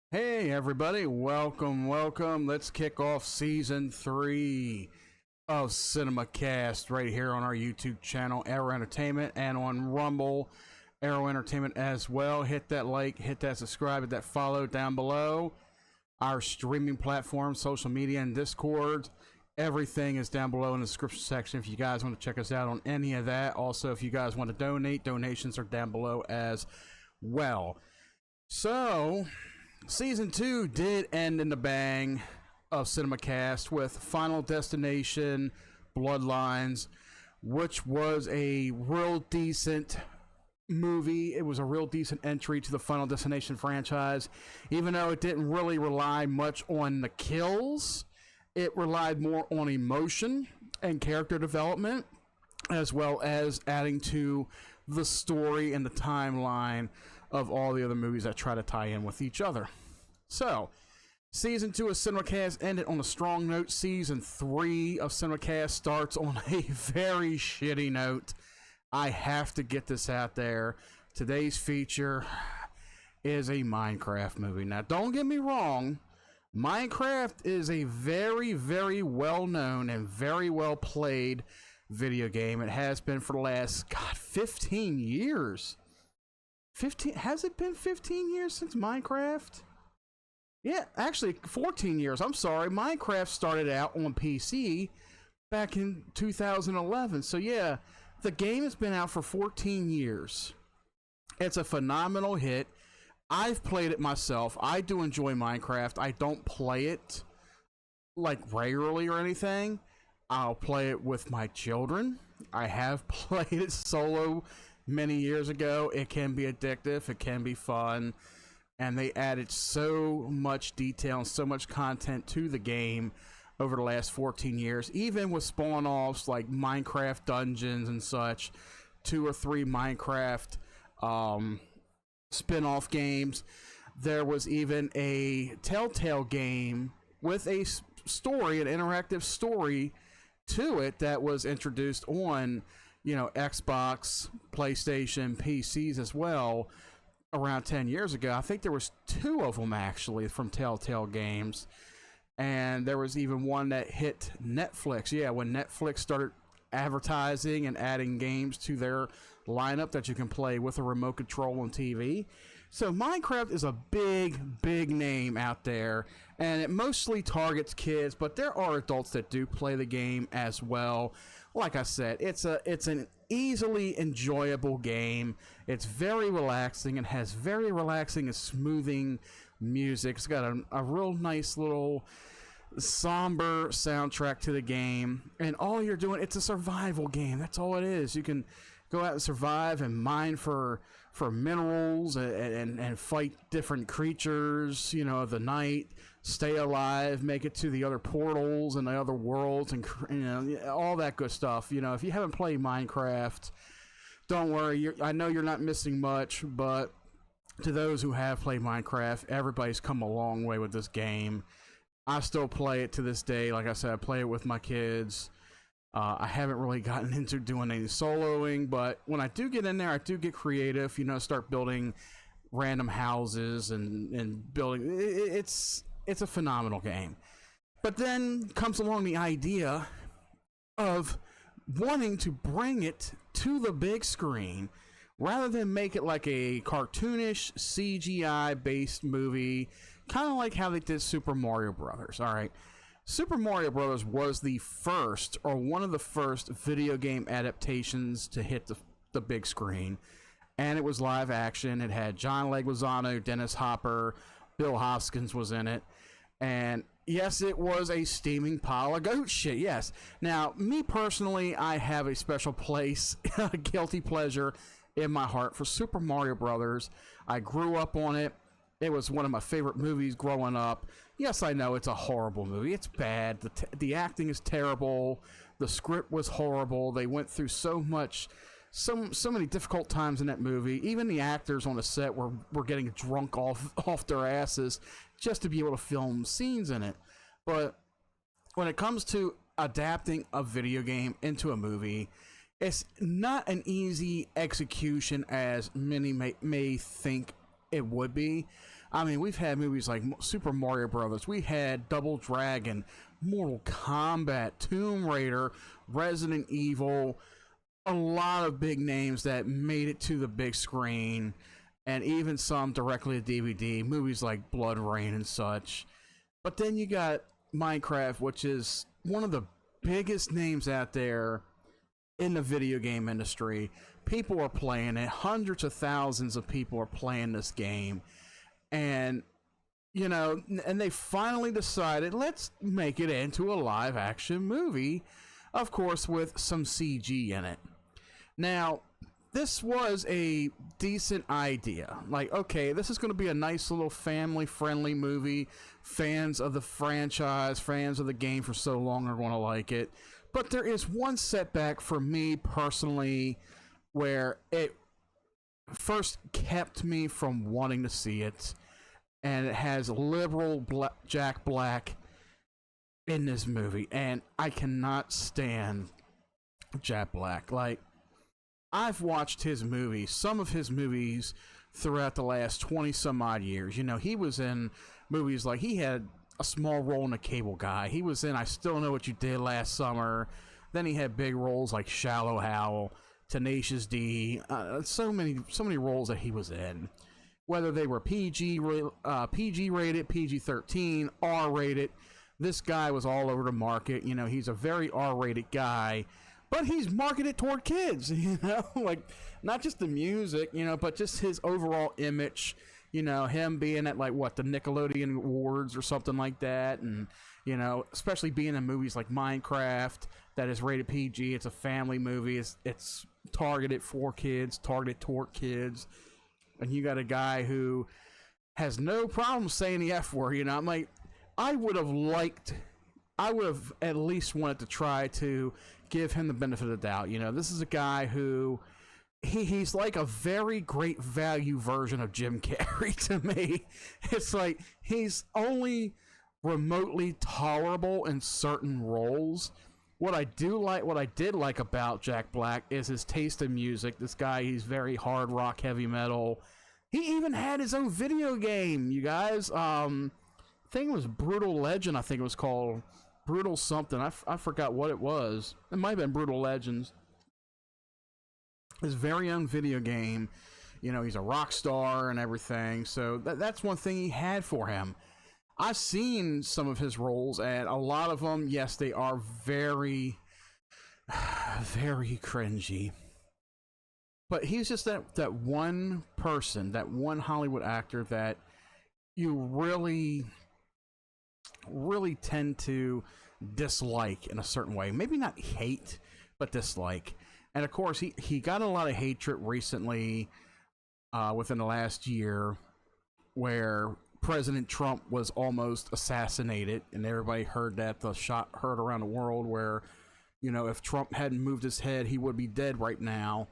Hey everybody, welcome. Let's kick off season 3 of Cinemacast right here on our YouTube channel, Arrow Entertainment, and on Rumble, Arrow Entertainment as well. Hit that like, hit that subscribe, hit that follow down below. Our streaming platform, social media, and Discord, everything is down below in the description section if you guys want to check us out on any of that. Also, if you guys want to donate, donations are down below as well. So Season 2 did end in the bang of Cinemacast with Final Destination Bloodlines, which was a real decent movie. It was a real decent entry to the Final Destination franchise, even though it didn't really rely much on the kills. It relied more on emotion and character development, as well as adding to the story and the timeline of all the other movies that try to tie in with each other. So, Season 2 of Cinemacast ended on a strong note. Season 3 of Cinemacast starts on a very shitty note. I have to get this out there. Today's feature is a Minecraft movie. Now, don't get me wrong. Minecraft is a very, very well-known and very well-played video game. It has been for the last, 15 years. 15, has it been 15 years since Minecraft? Yeah, actually 14 years. I'm sorry. Minecraft started out on PC back in 2011. So yeah, the game has been out for 14 years. It's a phenomenal hit. I've played it myself. I do enjoy Minecraft. I don't play it like regularly or anything. I'll play it with my children. I have played it solo many years ago. It can be addictive. It can be fun. And they added so much detail and so much content to the game over the last 14 years. Even with spawn-offs like Minecraft Dungeons and such, 2 or 3 Minecraft spin-off games. There was even a Telltale game with a story, an interactive story to it that was introduced on, Xbox, PlayStation, PCs as well around 10 years ago. I think there was 2 of them actually from Telltale Games, and there was even one that hit Netflix. Yeah, when Netflix started advertising and adding games to their lineup that you can play with a remote control on TV. So Minecraft is a big name out there, and it mostly targets kids, but there are adults that do play the game as well. Like I said, it's an easily enjoyable game. It's very relaxing and has very relaxing and smoothing music. It's got a real nice little somber soundtrack to the game, and all you're doing, it's a survival game. That's all it is. You can go out and survive and mine for minerals and fight different creatures, of the night, stay alive, make it to the other portals and the other worlds, and all that good stuff. If you haven't played Minecraft, don't worry. I know you're not missing much, but to those who have played Minecraft, everybody's come a long way with this game. I still play it to this day. Like I said, I play it with my kids. I haven't really gotten into doing any soloing, but when I do get in there, I do get creative, start building random houses and building. It's a phenomenal game. But then comes along the idea of wanting to bring it to the big screen rather than make it like a cartoonish CGI-based movie, kind of like how they did Super Mario Brothers. All right. Super Mario Bros. Was the first, or one of the first, video game adaptations to hit the big screen. And it was live action. It had John Leguizamo, Dennis Hopper, Bill Hoskins was in it. And yes, it was a steaming pile of goat shit, yes. Now, me personally, I have a special place, a guilty pleasure in my heart for Super Mario Brothers. I grew up on it. It was one of my favorite movies growing up. Yes, I know it's a horrible movie. It's bad. The acting is terrible. The script was horrible. They went through so many difficult times in that movie. Even the actors on the set were getting drunk off their asses just to be able to film scenes in it. But when it comes to adapting a video game into a movie, it's not an easy execution as many may think it would be. I mean, we've had movies like Super Mario Brothers, we had Double Dragon, Mortal Kombat, Tomb Raider, Resident Evil, a lot of big names that made it to the big screen, and even some directly to DVD, movies like Blood Rain and such. But then you got Minecraft, which is one of the biggest names out there in the video game industry. People are playing it. Hundreds of thousands of people are playing this game. And, you know, and they finally decided, let's make it into a live action movie. Of course, with some CG in it. Now, this was a decent idea. Like, okay, this is going to be a nice little family-friendly movie. Fans of the franchise, fans of the game for so long are going to like it. But there is one setback for me personally where it first kept me from wanting to see it. And it has liberal Jack Black in this movie. And I cannot stand Jack Black. Like, I've watched his movies, some of his movies, throughout the last 20 some odd years. You know, he was in movies like, he had a small role in The Cable Guy. He was in I Still Know What You Did Last Summer. Then he had big roles like Shallow Hal, Tenacious D, so many roles that he was in. Whether they were PG rated, PG-13, R rated, this guy was all over the market. You know, he's a very R rated guy. But he's marketed toward kids, you know, like not just the music, you know, but just his overall image, you know, him being at like the Nickelodeon Awards or something like that. And, you know, especially being in movies like Minecraft that is rated PG. It's a family movie. It's targeted for kids, targeted toward kids. And you got a guy who has no problem saying the F word, you know. I'm like, I would have at least wanted to try to give him the benefit of the doubt. You know, this is a guy who he's like a very great value version of Jim Carrey to me. It's like he's only remotely tolerable in certain roles. What I did like about Jack Black is his taste in music. This guy, he's very hard rock, heavy metal. He even had his own video game, you guys. I think it was Brutal Legend, I think it was called. Brutal something. I forgot what it was. It might have been Brutal Legends. His very own video game. You know, he's a rock star and everything. So that's one thing he had for him. I've seen some of his roles, and a lot of them, yes, they are very, very cringy. But he's just that one person, that one Hollywood actor that you really tend to dislike in a certain way. Maybe not hate, but dislike. And of course, he got a lot of hatred recently within the last year where President Trump was almost assassinated, and everybody heard that, the shot heard around the world where, you know, if Trump hadn't moved his head, he would be dead right now.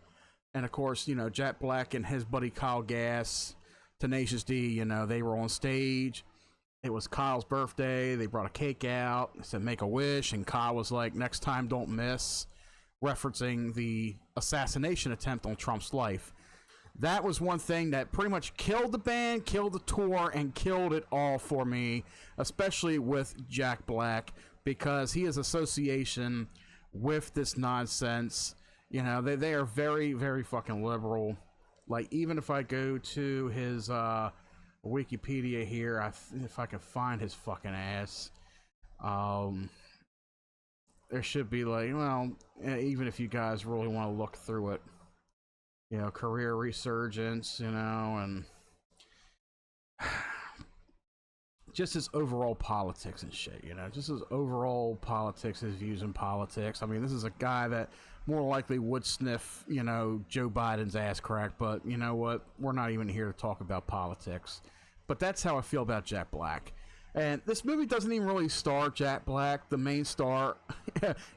And of course, you know, Jack Black and his buddy Kyle Gass, Tenacious D, you know, they were on stage. It was Kyle's birthday. They brought a cake out. They said, make a wish. And Kyle was like, next time, don't miss, referencing the assassination attempt on Trump's life. That was one thing that pretty much killed the band, killed the tour, and killed it all for me, especially with Jack Black, because he has association with this nonsense. You know, they are very, very fucking liberal. Like, even if I go to his Wikipedia here, if I can find his fucking ass, there should be like, well, even if you guys really want to look through it, you know, career resurgence, you know, and just his overall politics and shit, you know, just his overall politics, his views in politics. I mean, this is a guy that more likely would sniff, you know, Joe Biden's ass crack, but you know what? We're not even here to talk about politics. But that's how I feel about Jack Black. And this movie doesn't even really star Jack Black, the main star,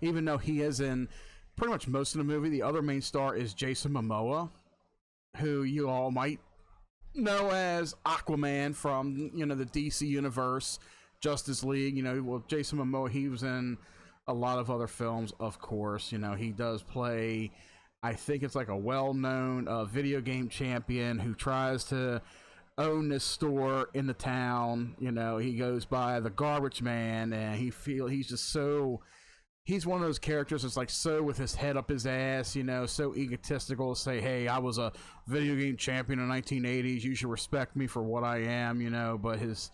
even though he is in pretty much most of the movie. The other main star is Jason Momoa, who you all might know as Aquaman from, you know, the DC universe, Justice League. You know, well, Jason Momoa, he was in a lot of other films, of course. You know, he does play, I think it's like a well-known video game champion who tries to own this store in the town. You know, he goes by the garbage man, and he's just so, he's one of those characters that's like so with his head up his ass, you know, so egotistical to say, hey, I was a video game champion in the 1980s, you should respect me for what I am, you know. But his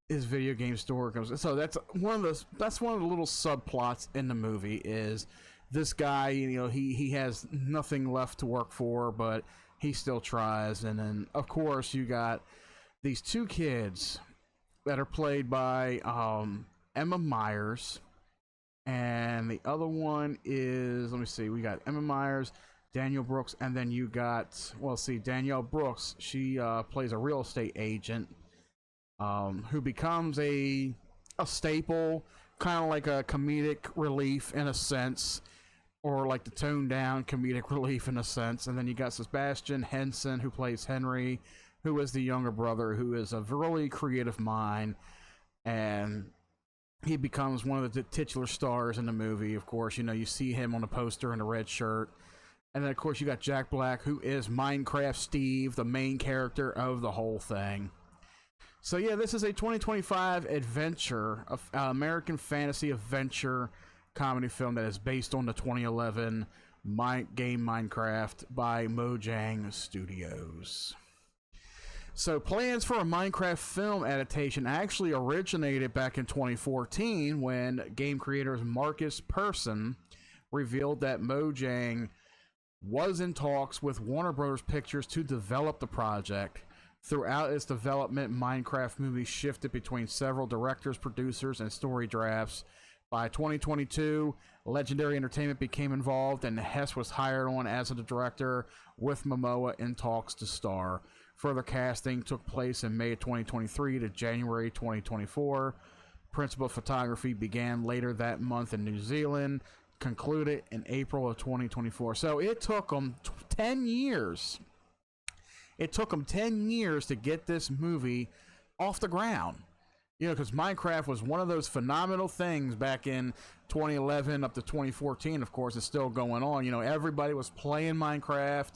video game store comes, so that's one of the little subplots in the movie, is this guy, you know, he has nothing left to work for, but he still tries. And then of course you got these two kids that are played by Emma Myers, and the other one is, let me see, we got Emma Myers, Danielle Brooks, and then you got, well, see, Danielle Brooks, she plays a real estate agent who becomes a staple, kind of like a comedic relief in a sense, or like the toned down comedic relief in a sense. And then you got Sebastian Henson, who plays Henry, who is the younger brother, who is a really creative mind, and he becomes one of the titular stars in the movie. Of course, you know, you see him on the poster in a red shirt. And then of course you got Jack Black, who is Minecraft Steve, the main character of the whole thing. So yeah, this is a 2025 adventure, American fantasy adventure comedy film that is based on the 2011 game Minecraft by Mojang Studios. So plans for a Minecraft film adaptation actually originated back in 2014 when game creators Marcus Persson revealed that Mojang was in talks with Warner Bros. Pictures to develop the project. Throughout its development, Minecraft movie shifted between several directors, producers, and story drafts. By 2022, Legendary Entertainment became involved, and Hess was hired on as the director, with MOMOA in talks to star. Further casting took place in May 2023 to January 2024. Principal photography began later that month in New Zealand, concluded in April of 2024. So it took them 10 years. It took them 10 years to get this movie off the ground. You know, because Minecraft was one of those phenomenal things back in 2011 up to 2014. Of course, it's still going on. You know, everybody was playing Minecraft,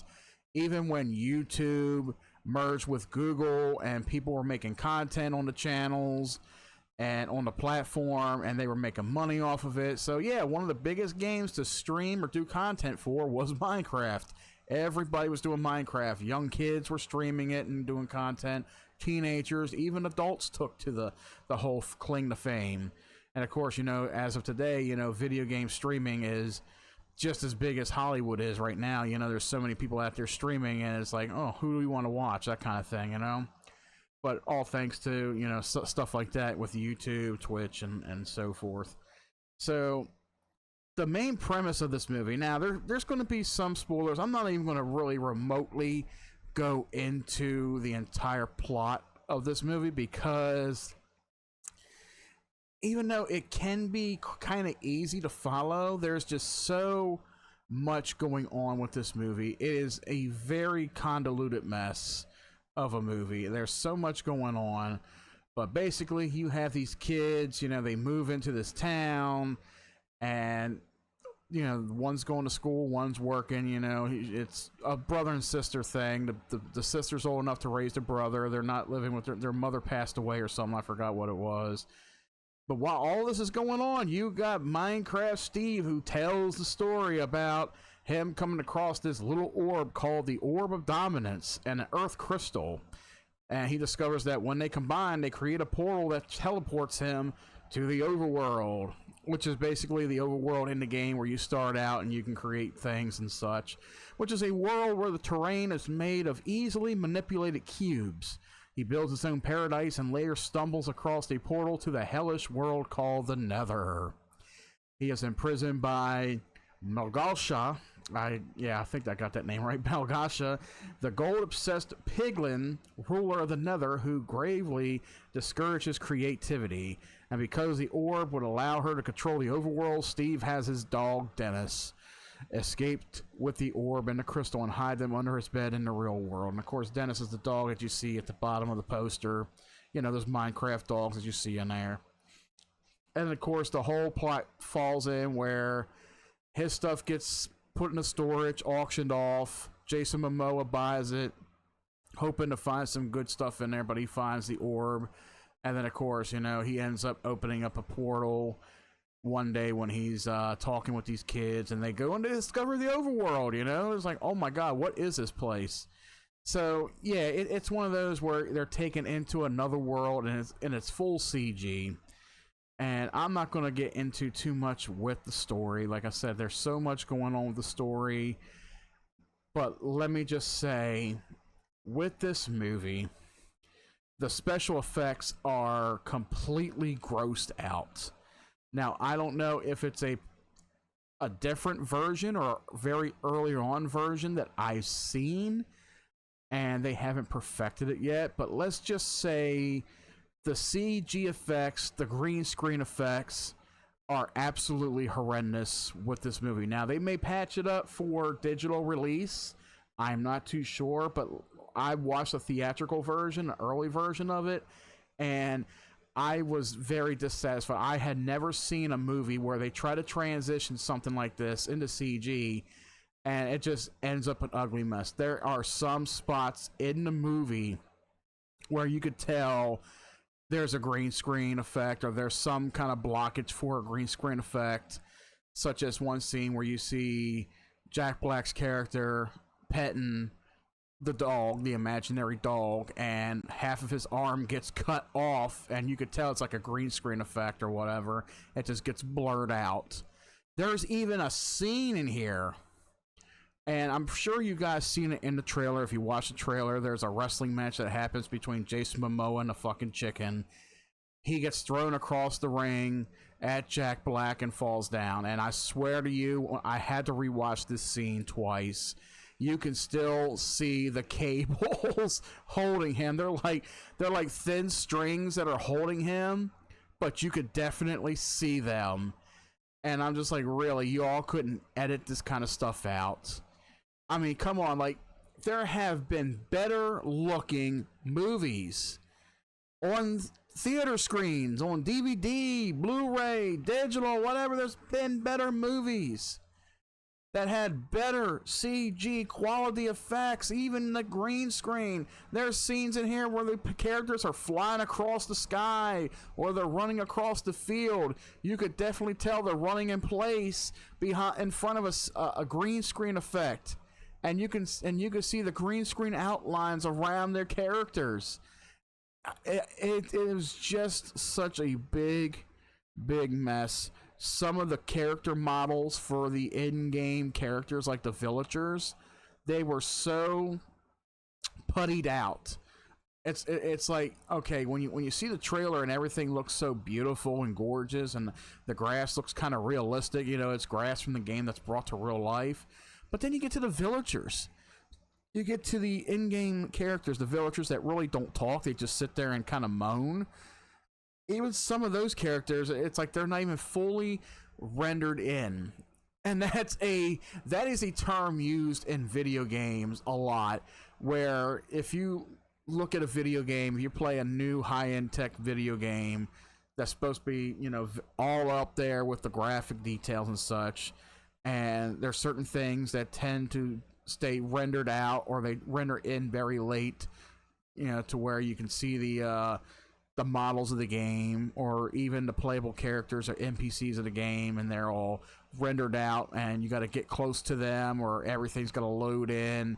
even when YouTube merged with Google and people were making content on the channels and on the platform, and they were making money off of it. So yeah, one of the biggest games to stream or do content for was Minecraft. Everybody was doing Minecraft. Young kids were streaming it and doing content. Teenagers, even adults took to the whole cling to fame. And of course, you know, as of today, you know, video game streaming is just as big as Hollywood is right now. You know, there's so many people out there streaming, and it's like, oh, who do we want to watch? That kind of thing, you know. But all thanks to, you know, stuff like that with YouTube, Twitch, and so forth. So the main premise of this movie, now there's going to be some spoilers. I'm not even going to really remotely go into the entire plot of this movie, because even though it can be kind of easy to follow, there's just so much going on with this movie. It is a very convoluted mess of a movie. There's so much going on, but basically you have these kids, you know, they move into this town, and you know, one's going to school, one's working. You know, it's a brother and sister thing. The sister's old enough to raise the brother. They're not living with their mother passed away or something. I forgot what it was. But while all this is going on, you got Minecraft Steve, who tells the story about him coming across this little orb called the Orb of Dominance, and an Earth Crystal. And he discovers that when they combine, they create a portal that teleports him to the overworld, which is basically the overworld in the game where you start out and you can create things and such, which is a world where the terrain is made of easily manipulated cubes. He builds his own paradise and later stumbles across a portal to the hellish world called the Nether. He is imprisoned by Malgasha. I think I got that name right. Malgasha, the gold-obsessed piglin ruler of the Nether, who gravely discourages creativity. And because the orb would allow her to control the overworld, Steve has his dog, Dennis, escaped with the orb and the crystal and hide them under his bed in the real world. And of course, Dennis is the dog that you see at the bottom of the poster. You know, those Minecraft dogs that you see in there. And of course, the whole plot falls in where his stuff gets put into storage, auctioned off. Jason Momoa buys it. hoping to find some good stuff in there, but he finds the orb. And then, of course, you know, he ends up opening up a portal one day when he's talking with these kids, and they go in to discover the overworld, you know? It's like, oh my god, what is this place? So, yeah, it's one of those where they're taken into another world, and it's full CG. And I'm not going to get into too much with the story. Like I said, there's so much going on with the story. But let me just say, with this movie, the special effects are completely grossed out. Now, I don't know if it's a different version or a very early on version that I've seen, and they haven't perfected it yet, but let's just say the CG effects, the green screen effects, are absolutely horrendous with this movie. Now, they may patch it up for digital release. I'm not too sure, but I watched the theatrical version, the early version of it, and I was very dissatisfied. I had never seen a movie where they try to transition something like this into CG, and it just ends up an ugly mess. There are some spots in the movie where you could tell there's a green screen effect, or there's some kind of blockage for a green screen effect, such as one scene where you see Jack Black's character petting the dog, the imaginary dog, and half of his arm gets cut off, and you could tell it's like a green screen effect or whatever. It just gets blurred out. There's even a scene in here, and I'm sure you guys seen it in the trailer. If you watch the trailer, there's a wrestling match that happens between Jason Momoa and the fucking chicken. He gets thrown across the ring at Jack Black and falls down, and I swear to you, I had to rewatch this scene twice. You can still see the cables holding him. They're like thin strings that are holding him, but you could definitely see them. And I'm just like, really, you all couldn't edit this kind of stuff out? I mean, come on, like, there have been better looking movies on theater screens, on DVD, Blu-ray, digital, whatever. There's been better movies that had better CG quality effects, even the green screen. There's scenes in here where the characters are flying across the sky or they're running across the field. You could definitely tell they're running in place in front of a green screen effect, and you can see the green screen outlines around their characters. It is just such a big mess. Some of the character models for the in-game characters, like the villagers, they were so puttied out. It's like, okay, when you see the trailer and everything looks so beautiful and gorgeous, and the grass looks kind of realistic, you know, it's grass from the game that's brought to real life. But then you get to the villagers. You get to the in-game characters, the villagers that really don't talk. They just sit there and kind of moan. Even some of those characters, it's like they're not even fully rendered in. And that is a term used in video games a lot, where if you look at a video game, if you play a new high-end tech video game that's supposed to be, you know, all up there with the graphic details and such, and there's certain things that tend to stay rendered out, or they render in very late, you know, to where you can see the models of the game, or even the playable characters or NPCs of the game, and they're all rendered out, and you got to get close to them, or everything's got to load in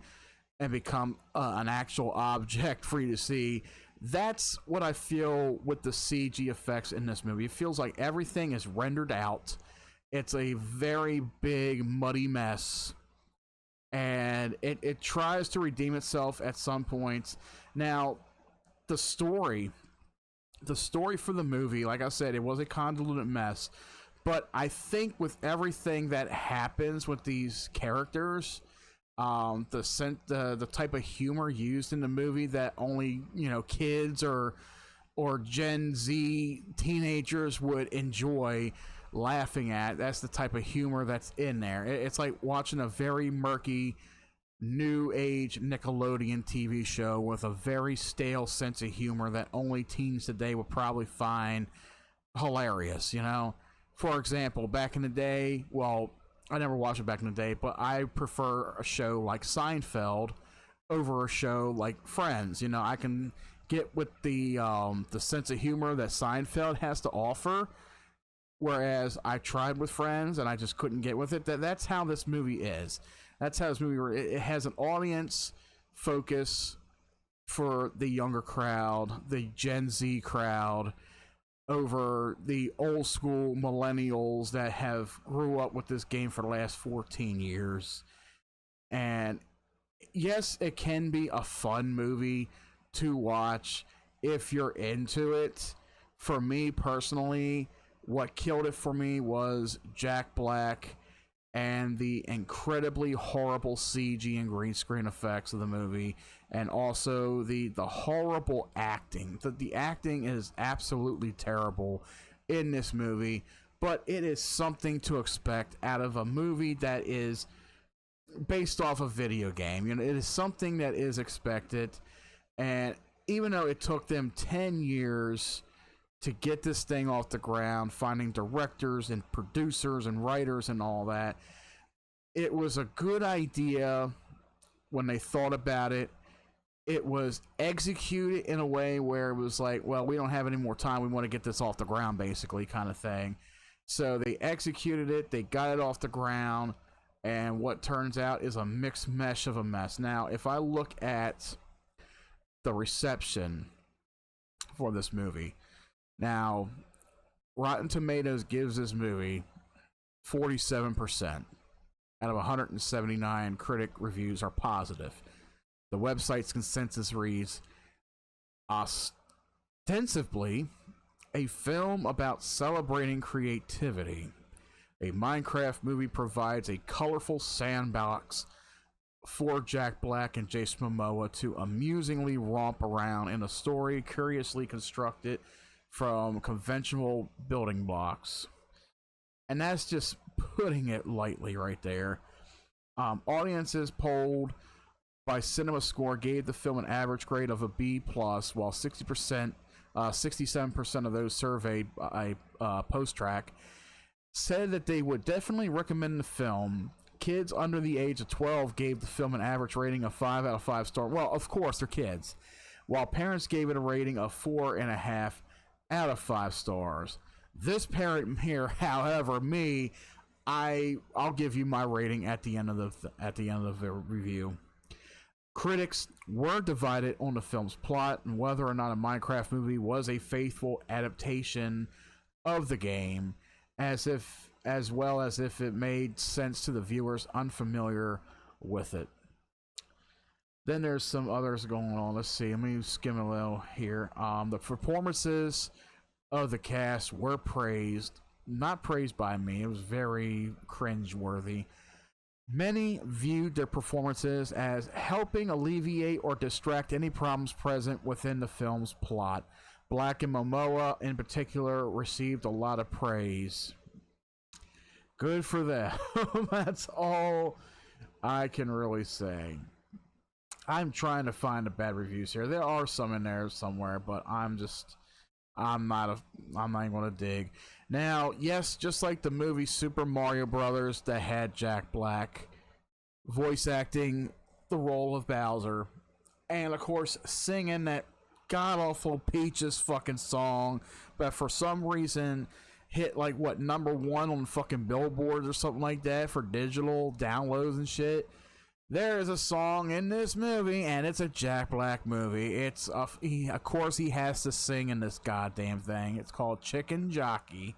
and become an actual object for you to see. That's what I feel with the CG effects in this movie. It feels like everything is rendered out. It's a very big, muddy mess, and it tries to redeem itself at some points. Now, the story for the movie, like I said, it was a convoluted mess, but I think with everything that happens with these characters, the type of humor used in the movie that only, you know, kids or Gen Z teenagers would enjoy laughing at, that's the type of humor that's in there. It's like watching a very murky new age Nickelodeon TV show with a very stale sense of humor that only teens today would probably find hilarious, you know? For example, back in the day, well, I never watched it back in the day, but I prefer a show like Seinfeld over a show like Friends. You know, I can get with the sense of humor that Seinfeld has to offer, whereas I tried with Friends and I just couldn't get with it. That's how this movie is. That's how this movie. It has an audience focus for the younger crowd, the Gen Z crowd, over the old school millennials that have grew up with this game for the last 14 years. And yes, it can be a fun movie to watch if you're into it. For me personally, what killed it for me was Jack Black and the incredibly horrible CG and green screen effects of the movie, and also the horrible acting. The acting is absolutely terrible in this movie, but it is something to expect out of a movie that is based off a video game. You know, it is something that is expected, and even though it took them 10 years to get this thing off the ground, finding directors and producers and writers and all that, it was a good idea when they thought about it. It was executed in a way where it was like, well, we don't have any more time, we want to get this off the ground, basically, kind of thing. So they executed it, they got it off the ground, and what turns out is a mixed mesh of a mess. Now, if I look at the reception for this movie, now, Rotten Tomatoes gives this movie 47% out of 179 critic reviews are positive. The website's consensus reads, ostensibly a film about celebrating creativity. A Minecraft movie provides a colorful sandbox for Jack Black and Jason Momoa to amusingly romp around in a story curiously constructed from conventional building blocks. And that's just putting it lightly right there. Audiences polled by CinemaScore gave the film an average grade of a B+, while 67% of those surveyed by Post-Track said that they would definitely recommend the film. Kids under the age of 12 gave the film an average rating of 5 out of 5 stars. Well, of course, they're kids. While parents gave it a rating of 4.5 out of 5 stars. This parent here, however, me, I'll give you my rating at the end of the review. Critics were divided on the film's plot and whether or not a Minecraft movie was a faithful adaptation of the game, as well as if it made sense to the viewers unfamiliar with it. Then there's some others going on. Let's see. Let me skim a little here. The performances of the cast were praised. Not praised by me. It was very cringeworthy. Many viewed their performances as helping alleviate or distract any problems present within the film's plot. Black and Momoa, in particular, received a lot of praise. Good for them. That's all I can really say. I'm trying to find the bad reviews here. There are some in there somewhere, but I'm not even gonna dig. Now, yes, just like the movie Super Mario Brothers that had Jack Black voice acting the role of Bowser, and of course singing that god-awful Peaches fucking song, but for some reason hit like what, #1 on fucking billboards or something like that for digital downloads and shit. There is a song in this movie, and it's a Jack Black movie. Of course, he has to sing in this goddamn thing. It's called Chicken Jockey,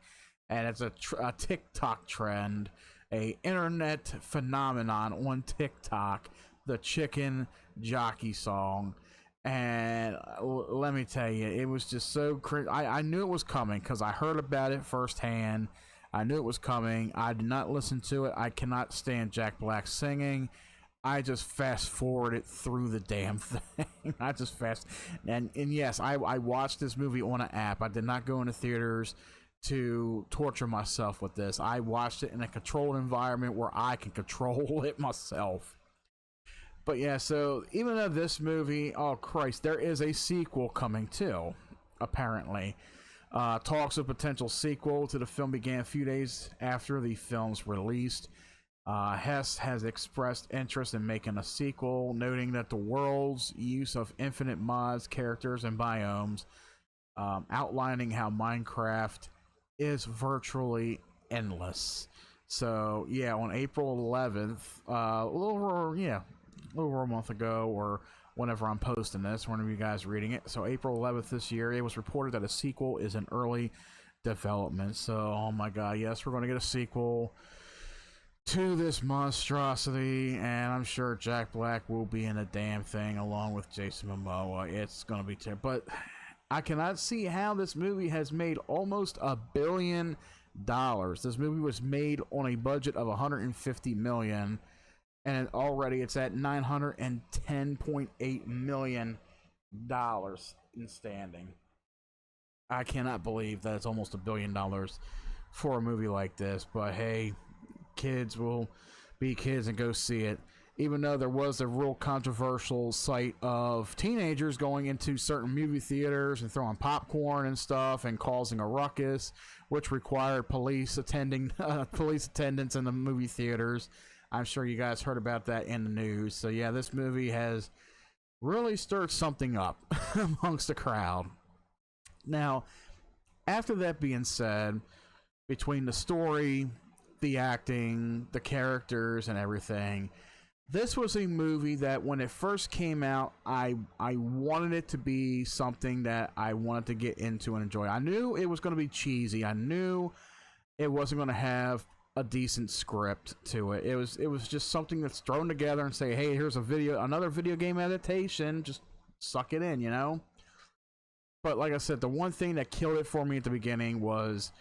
and it's a TikTok trend, a internet phenomenon on TikTok, the Chicken Jockey song. And let me tell you, it was just so cringe. I knew it was coming because I heard about it firsthand. I knew it was coming. I did not listen to it. I cannot stand Jack Black singing. I just fast forwarded through the damn thing. And yes, I watched this movie on an app. I did not go into theaters to torture myself with this. I watched it in a controlled environment where I can control it myself. But yeah, so even though this movie, oh Christ, there is a sequel coming too, apparently. Talks of potential sequel to the film began a few days after the film's released. Hess has expressed interest in making a sequel, noting that the world's use of infinite mods, characters, and biomes, outlining how Minecraft is virtually endless. So yeah, on April 11th, a little over a month ago, or whenever I'm posting this, whenever you guys are reading it. So April 11th this year, it was reported that a sequel is in early development. So, oh my god, yes, we're going to get a sequel to this monstrosity, and I'm sure Jack Black will be in the damn thing along with Jason Momoa. It's going to be terrible. But I cannot see how this movie has made almost $1 billion. This movie was made on a budget of $150 million, and already it's at $910.8 million in standing. I cannot believe that it's almost $1 billion for a movie like this, but hey, kids will be kids and go see it. Even though there was a real controversial sight of teenagers going into certain movie theaters and throwing popcorn and stuff and causing a ruckus, which required police attendance in the movie theaters. I'm sure you guys heard about that in the news. So yeah, this movie has really stirred something up amongst the crowd. Now, after that being said, between the story, the acting, the characters, and everything, this was a movie that when it first came out, I wanted it to be something that I wanted to get into and enjoy. I knew it was going to be cheesy. I knew it wasn't going to have a decent script to it. It was just something that's thrown together and say, hey, here's another video game adaptation. Just suck it in, you know? But like I said, the one thing that killed it for me at the beginning was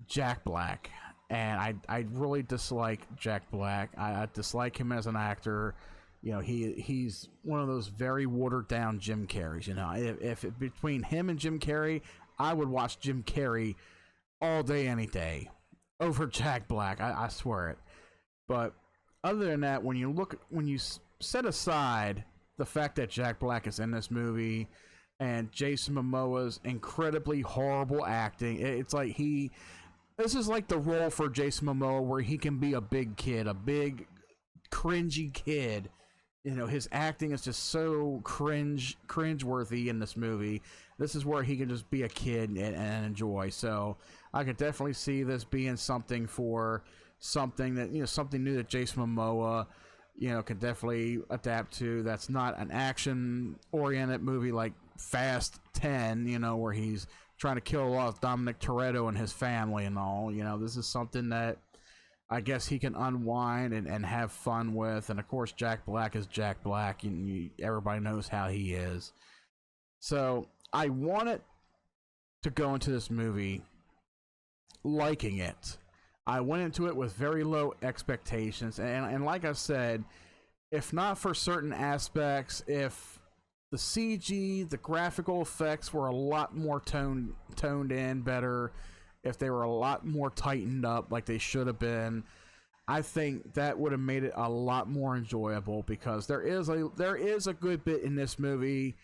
Jack Black. And I really dislike Jack Black. I dislike him as an actor. You know, he's one of those very watered down Jim Carreys. You know, if between him and Jim Carrey, I would watch Jim Carrey all day, any day, over Jack Black. I swear it. But other than that, when you set aside the fact that Jack Black is in this movie and Jason Momoa's incredibly horrible acting, it's like this is like the role for Jason Momoa where he can be a big kid, a big cringy kid. You know, his acting is just so cringeworthy in this movie. This is where he can just be a kid and enjoy. So I could definitely see this being something that, you know, something new that Jason Momoa, you know, could definitely adapt to. That's not an action-oriented movie like Fast 10, you know, where he's trying to kill off Dominic Toretto and his family and all. You know, this is something that I guess he can unwind and have fun with. And of course, Jack Black is Jack Black, and everybody knows how he is. So I wanted to go into this movie liking it. I went into it with very low expectations, and like I said, if not for certain aspects, if the CG, the graphical effects were a lot more toned in better, if they were a lot more tightened up like they should have been, I think that would have made it a lot more enjoyable, because there is a good bit in this movie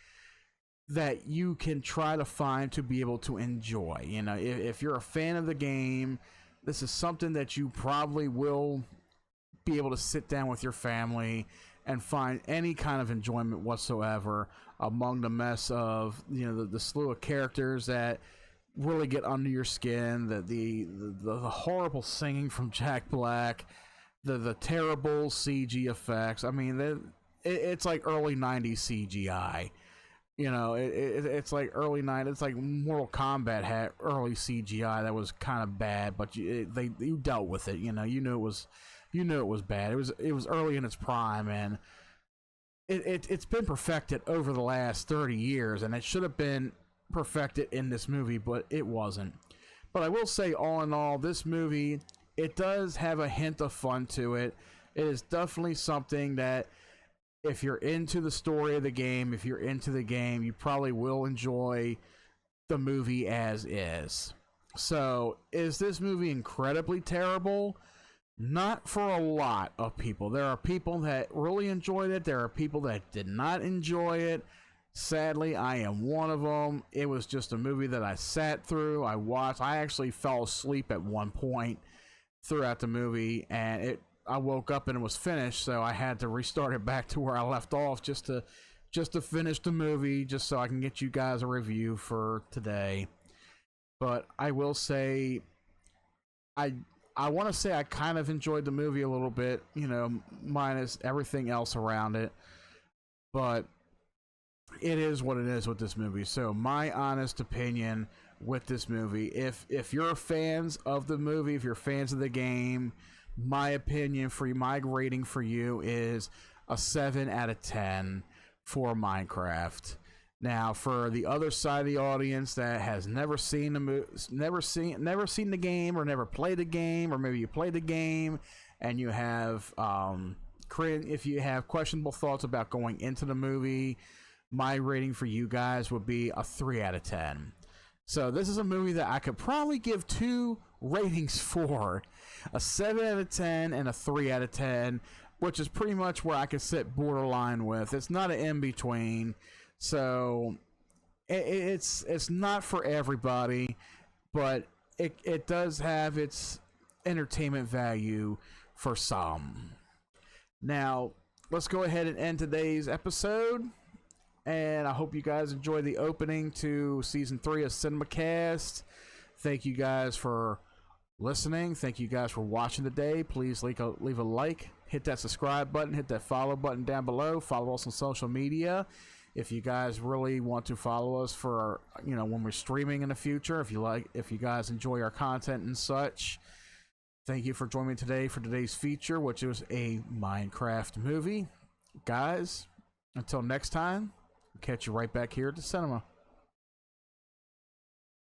that you can try to find to be able to enjoy. You know, if you're a fan of the game, this is something that you probably will be able to sit down with your family and find any kind of enjoyment whatsoever among the mess of, you know, the slew of characters that really get under your skin, the horrible singing from Jack Black, the terrible CG effects. I mean, it's like early 90s CGI. You know, it's like early 90s. It's like Mortal Kombat had early CGI that was kind of bad, but you dealt with it. You know, you knew it was bad. It was early in its prime, and it's been perfected over the last 30 years, and it should have been perfected in this movie, but it wasn't. But I will say, all in all, this movie, it does have a hint of fun to it. It is definitely something that, if you're into the story of the game, if you're into the game, you probably will enjoy the movie as is. So, is this movie incredibly terrible? Not for a lot of people. There are people that really enjoyed it. There are people that did not enjoy it. Sadly, I am one of them. It was just a movie that I sat through. I watched. I actually fell asleep at one point throughout the movie, and I woke up and it was finished, so I had to restart it back to where I left off just to finish the movie, just so I can get you guys a review for today. But I will say, I want to say I kind of enjoyed the movie a little bit, you know, minus everything else around it. But it is what it is with this movie. So my honest opinion with this movie, if you're fans of the movie, if you're fans of the game, my opinion for you, my rating for you is a 7 out of 10 for Minecraft. Now, for the other side of the audience that has never seen the never seen the game, or never played the game, or maybe you played the game and you have if you have questionable thoughts about going into the movie, my rating for you guys would be a 3 out of 10. So this is a movie that I could probably give 2 ratings for, a 7 out of 10 and a 3 out of 10, which is pretty much where I could sit borderline with. It's not an in-between. So it's not for everybody, but it does have its entertainment value for some. Now, let's go ahead and end today's episode. And I hope you guys enjoy the opening to Season 3 of Cinemacast. Thank you guys for listening. Thank you guys for watching today. Please leave a like, hit that subscribe button, hit that follow button down below. Follow us on social media. If you guys really want to follow us for, you know, when we're streaming in the future, if you guys enjoy our content and such, thank you for joining me today for today's feature, which was a Minecraft movie. Guys, until next time, I'll catch you right back here at the cinema.